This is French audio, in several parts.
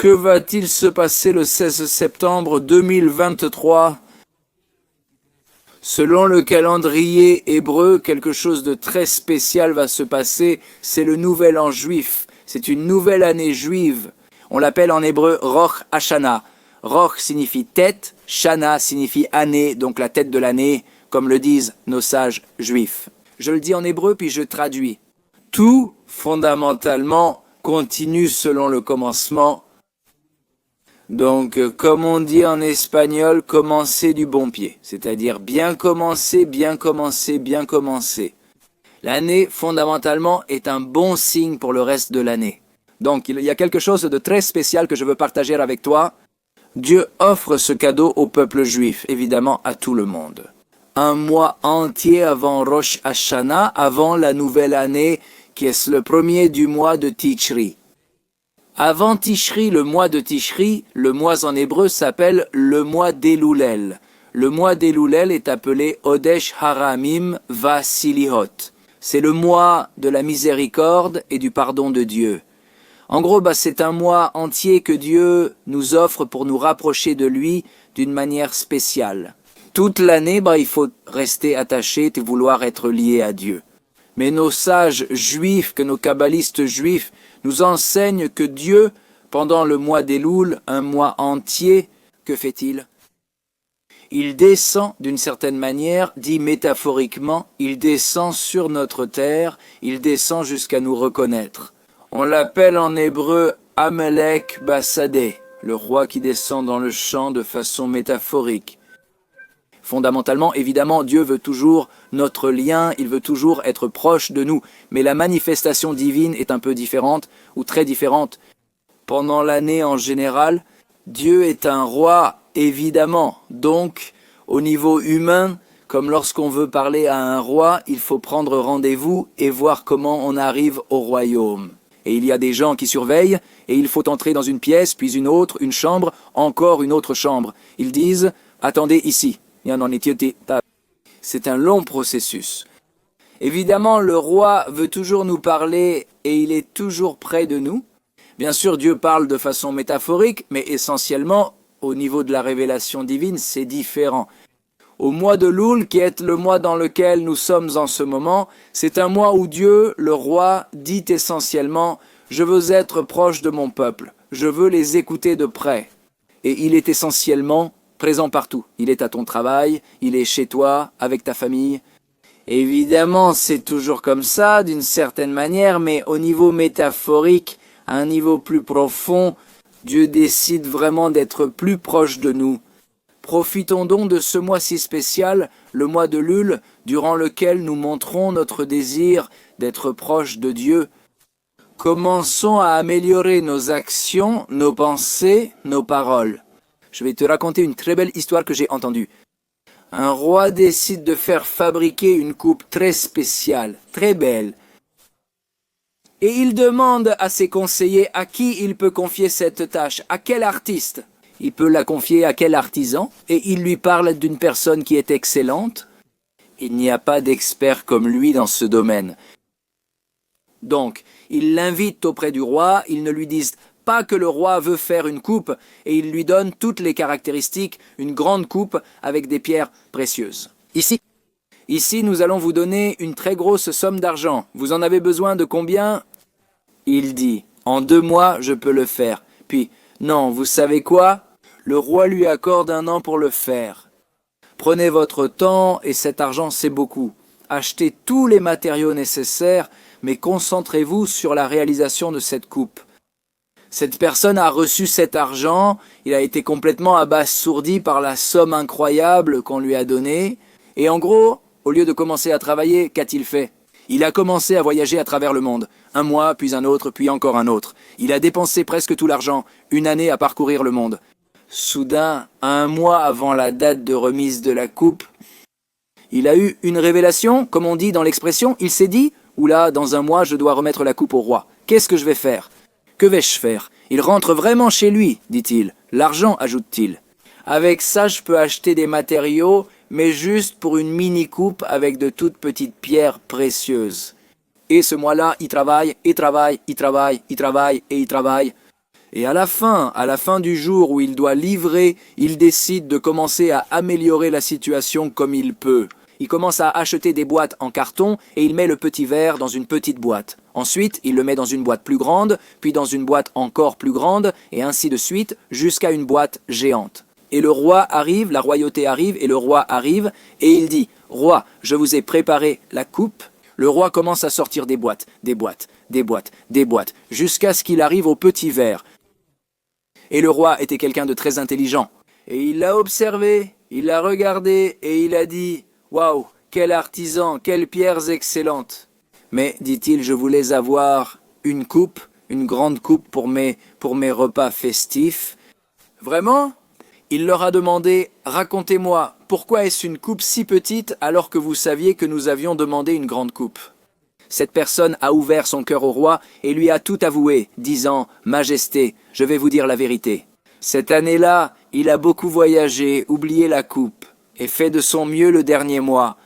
Que va-t-il se passer le 16 septembre 2023? Selon le calendrier hébreu, quelque chose de très spécial va se passer. C'est le nouvel an juif. C'est une nouvelle année juive. On l'appelle en hébreu Roch Hashanah. Roch signifie tête, Shana signifie année, donc la tête de l'année, comme le disent nos sages juifs. Je le dis en hébreu puis je traduis. Tout, fondamentalement, continue selon le commencement. Donc, comme on dit en espagnol, commencer du bon pied. C'est-à-dire bien commencer, bien commencer, bien commencer. L'année, fondamentalement, est un bon signe pour le reste de l'année. Donc, il y a quelque chose de très spécial que je veux partager avec toi. Dieu offre ce cadeau au peuple juif, évidemment à tout le monde. Un mois entier avant Rosh Hashanah, avant la nouvelle année, qui est le premier du mois de Tishri. Avant Tishri, le mois de Tishri, le mois en hébreu s'appelle le mois d'Elulel. Le mois d'Elulel est appelé Hodesh Haramim Vasilihot. C'est le mois de la miséricorde et du pardon de Dieu. En gros, c'est un mois entier que Dieu nous offre pour nous rapprocher de lui d'une manière spéciale. Toute l'année, il faut rester attaché et vouloir être lié à Dieu. Mais nos sages juifs, que nos kabbalistes juifs, nous enseignent que Dieu, pendant le mois d'Elul, un mois entier, que fait-il? Il descend d'une certaine manière, dit métaphoriquement, il descend sur notre terre, il descend jusqu'à nous reconnaître. On l'appelle en hébreu Amalek Basadeh, le roi qui descend dans le champ de façon métaphorique. Fondamentalement, évidemment, Dieu veut toujours notre lien, il veut toujours être proche de nous. Mais la manifestation divine est un peu différente, ou très différente. Pendant l'année en général, Dieu est un roi, évidemment. Donc, au niveau humain, comme lorsqu'on veut parler à un roi, il faut prendre rendez-vous et voir comment on arrive au royaume. Et il y a des gens qui surveillent, et il faut entrer dans une pièce, puis une autre, une chambre, encore une autre chambre. Ils disent « Attendez ici ». C'est un long processus. Évidemment, le roi veut toujours nous parler et il est toujours près de nous. Bien sûr, Dieu parle de façon métaphorique, mais essentiellement, au niveau de la révélation divine, c'est différent. Au mois de Loul, qui est le mois dans lequel nous sommes en ce moment, c'est un mois où Dieu, le roi, dit essentiellement « Je veux être proche de mon peuple, je veux les écouter de près ». Et il est essentiellement présent partout. Il est à ton travail, il est chez toi, avec ta famille. Évidemment, c'est toujours comme ça, d'une certaine manière, mais au niveau métaphorique, à un niveau plus profond, Dieu décide vraiment d'être plus proche de nous. Profitons donc de ce mois si spécial, le mois de Lul, durant lequel nous montrons notre désir d'être proche de Dieu. Commençons à améliorer nos actions, nos pensées, nos paroles. Je vais te raconter une très belle histoire que j'ai entendue. Un roi décide de faire fabriquer une coupe très spéciale, très belle. Et il demande à ses conseillers à qui il peut confier cette tâche, à quel artiste. Il peut la confier à quel artisan, et il lui parle d'une personne qui est excellente. Il n'y a pas d'expert comme lui dans ce domaine. Donc, il l'invite auprès du roi, ils ne lui disent pas que le roi veut faire une coupe, et il lui donne toutes les caractéristiques, une grande coupe avec des pierres précieuses. Ici, nous allons vous donner une très grosse somme d'argent. Vous en avez besoin de combien? Il dit, en 2 mois, je peux le faire. Puis, non, vous savez quoi? Le roi lui accorde 1 an pour le faire. Prenez votre temps, et cet argent, c'est beaucoup. Achetez tous les matériaux nécessaires, mais concentrez-vous sur la réalisation de cette coupe. Cette personne a reçu cet argent, il a été complètement abasourdi par la somme incroyable qu'on lui a donnée, et en gros, au lieu de commencer à travailler, qu'a-t-il fait? Il a commencé à voyager à travers le monde, 1 mois, puis un autre, puis encore un autre. Il a dépensé presque tout l'argent, 1 année à parcourir le monde. Soudain, 1 mois avant la date de remise de la coupe, il a eu une révélation, comme on dit dans l'expression, il s'est dit « Oula, dans 1 mois, je dois remettre la coupe au roi. Qu'est-ce que je vais faire ? Que vais-je faire ? Il rentre vraiment chez lui, dit-il. L'argent, ajoute-t-il. Avec ça, je peux acheter des matériaux, mais juste pour une mini-coupe avec de toutes petites pierres précieuses. Et ce mois-là, il travaille, il travaille, il travaille, il travaille et il travaille. Et à la fin du jour où il doit livrer, il décide de commencer à améliorer la situation comme il peut. Il commence à acheter des boîtes en carton et il met le petit verre dans une petite boîte. Ensuite, il le met dans une boîte plus grande, puis dans une boîte encore plus grande, et ainsi de suite, jusqu'à une boîte géante. Et le roi arrive, la royauté arrive, et le roi arrive, et il dit « Roi, je vous ai préparé la coupe ». Le roi commence à sortir des boîtes, jusqu'à ce qu'il arrive au petit verre. Et le roi était quelqu'un de très intelligent. Et il l'a observé, il l'a regardé, et il a dit « Waouh, quel artisan, quelles pierres excellentes !» Mais, dit-il, je voulais avoir une coupe, une grande coupe pour mes repas festifs. Vraiment ? Il leur a demandé « Racontez-moi, pourquoi est-ce une coupe si petite alors que vous saviez que nous avions demandé une grande coupe ?» Cette personne a ouvert son cœur au roi et lui a tout avoué, disant « Majesté, je vais vous dire la vérité. Cette année-là, il a beaucoup voyagé, oublié la coupe, et fait de son mieux le dernier mois.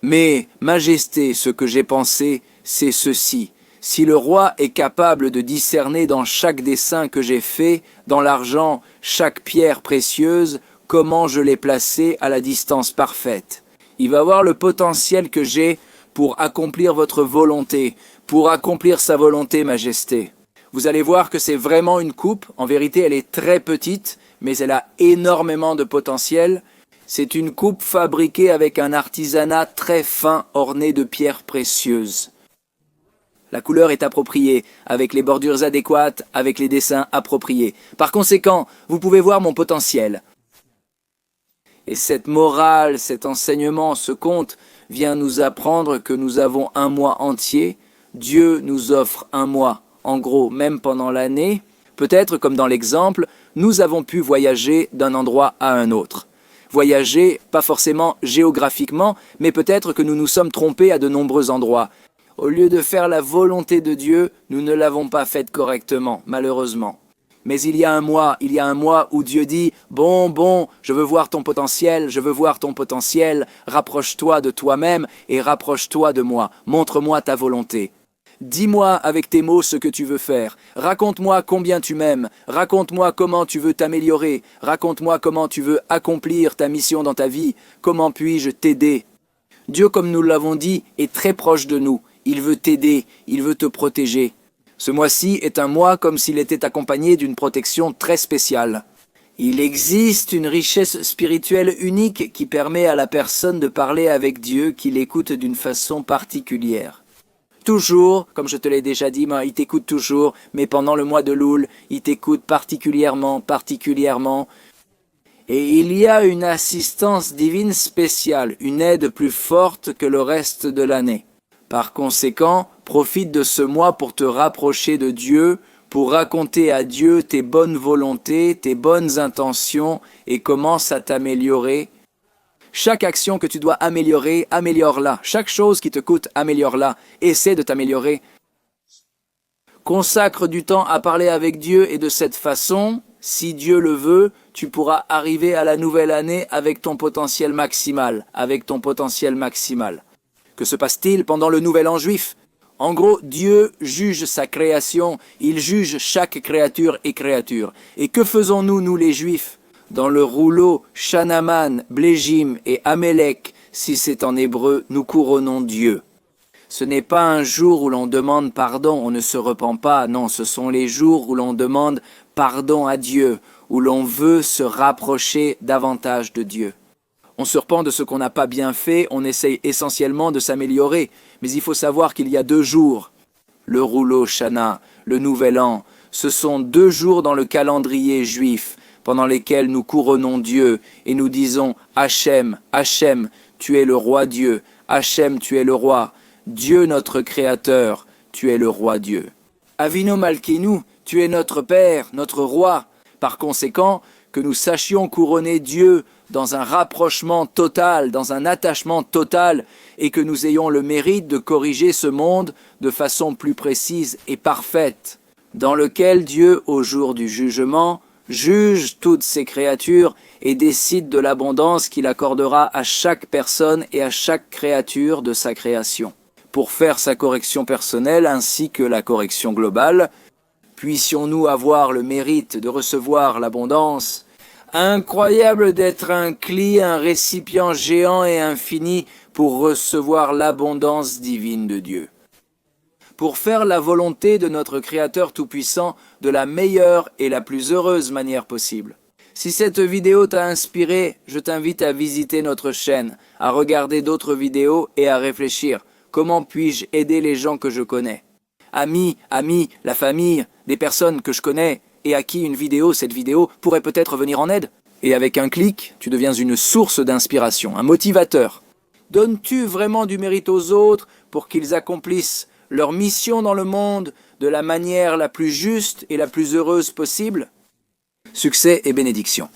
Mais, Majesté, ce que j'ai pensé, c'est ceci. Si le roi est capable de discerner dans chaque dessin que j'ai fait, dans l'argent, chaque pierre précieuse, comment je l'ai placée à la distance parfaite. Il va voir le potentiel que j'ai pour accomplir votre volonté, pour accomplir sa volonté, Majesté. Vous allez voir que c'est vraiment une coupe. En vérité, elle est très petite, mais elle a énormément de potentiel. C'est une coupe fabriquée avec un artisanat très fin orné de pierres précieuses. La couleur est appropriée, avec les bordures adéquates, avec les dessins appropriés. Par conséquent, vous pouvez voir mon potentiel. Et cette morale, cet enseignement, ce conte vient nous apprendre que nous avons un mois entier. Dieu nous offre un mois, en gros, même pendant l'année. Peut-être, comme dans l'exemple, nous avons pu voyager d'un endroit à un autre. Voyager, pas forcément géographiquement, mais peut-être que nous nous sommes trompés à de nombreux endroits. Au lieu de faire la volonté de Dieu, nous ne l'avons pas faite correctement, malheureusement. Mais il y a un mois où Dieu dit « Bon, je veux voir ton potentiel, rapproche-toi de toi-même et rapproche-toi de moi, montre-moi ta volonté. Dis-moi avec tes mots ce que tu veux faire, raconte-moi combien tu m'aimes, raconte-moi comment tu veux t'améliorer, raconte-moi comment tu veux accomplir ta mission dans ta vie, comment puis-je t'aider ?» Dieu, comme nous l'avons dit, est très proche de nous. Il veut t'aider, il veut te protéger. Ce mois-ci est un mois comme s'il était accompagné d'une protection très spéciale. Il existe une richesse spirituelle unique qui permet à la personne de parler avec Dieu, qui l'écoute d'une façon particulière. Toujours, comme je te l'ai déjà dit, il t'écoute toujours, mais pendant le mois de Loul, il t'écoute particulièrement. Et il y a une assistance divine spéciale, une aide plus forte que le reste de l'année. Par conséquent, profite de ce mois pour te rapprocher de Dieu, pour raconter à Dieu tes bonnes volontés, tes bonnes intentions et commence à t'améliorer. Chaque action que tu dois améliorer, améliore-la. Chaque chose qui te coûte, améliore-la. Essaie de t'améliorer. Consacre du temps à parler avec Dieu et de cette façon, si Dieu le veut, tu pourras arriver à la nouvelle année avec ton potentiel maximal. Que se passe-t-il pendant le Nouvel An juif? En gros, Dieu juge sa création, il juge chaque créature et créature. Et que faisons-nous, nous les Juifs? Dans le rouleau Shanaman, Bléjim et Amelek, si c'est en hébreu, nous couronnons Dieu. Ce n'est pas un jour où l'on demande pardon, on ne se repent pas, non, ce sont les jours où l'on demande pardon à Dieu, où l'on veut se rapprocher davantage de Dieu. On se repent de ce qu'on n'a pas bien fait, on essaye essentiellement de s'améliorer. Mais il faut savoir qu'il y a 2 jours. Le rouleau Shana, le Nouvel An, ce sont 2 jours dans le calendrier juif, pendant lesquels nous couronnons Dieu et nous disons « Hachem, Hachem, tu es le roi Dieu, Hachem, tu es le roi, Dieu notre Créateur, tu es le roi Dieu. Avinu Malkeinu, tu es notre Père, notre roi. » Par conséquent, que nous sachions couronner Dieu dans un rapprochement total, dans un attachement total, et que nous ayons le mérite de corriger ce monde de façon plus précise et parfaite, dans lequel Dieu, au jour du jugement, juge toutes ses créatures et décide de l'abondance qu'il accordera à chaque personne et à chaque créature de sa création. Pour faire sa correction personnelle ainsi que la correction globale, Puissions-nous avoir le mérite de recevoir l'abondance. Incroyable d'être un cli, un récipient géant et infini pour recevoir l'abondance divine de Dieu. Pour faire la volonté de notre Créateur Tout-Puissant de la meilleure et la plus heureuse manière possible. Si cette vidéo t'a inspiré, je t'invite à visiter notre chaîne, à regarder d'autres vidéos et à réfléchir. Comment puis-je aider les gens que je connais? Amis, la famille, des personnes que je connais et à qui cette vidéo pourrait peut-être venir en aide. Et avec un clic, tu deviens une source d'inspiration, un motivateur. Donnes-tu vraiment du mérite aux autres pour qu'ils accomplissent leur mission dans le monde de la manière la plus juste et la plus heureuse possible? Succès et bénédiction.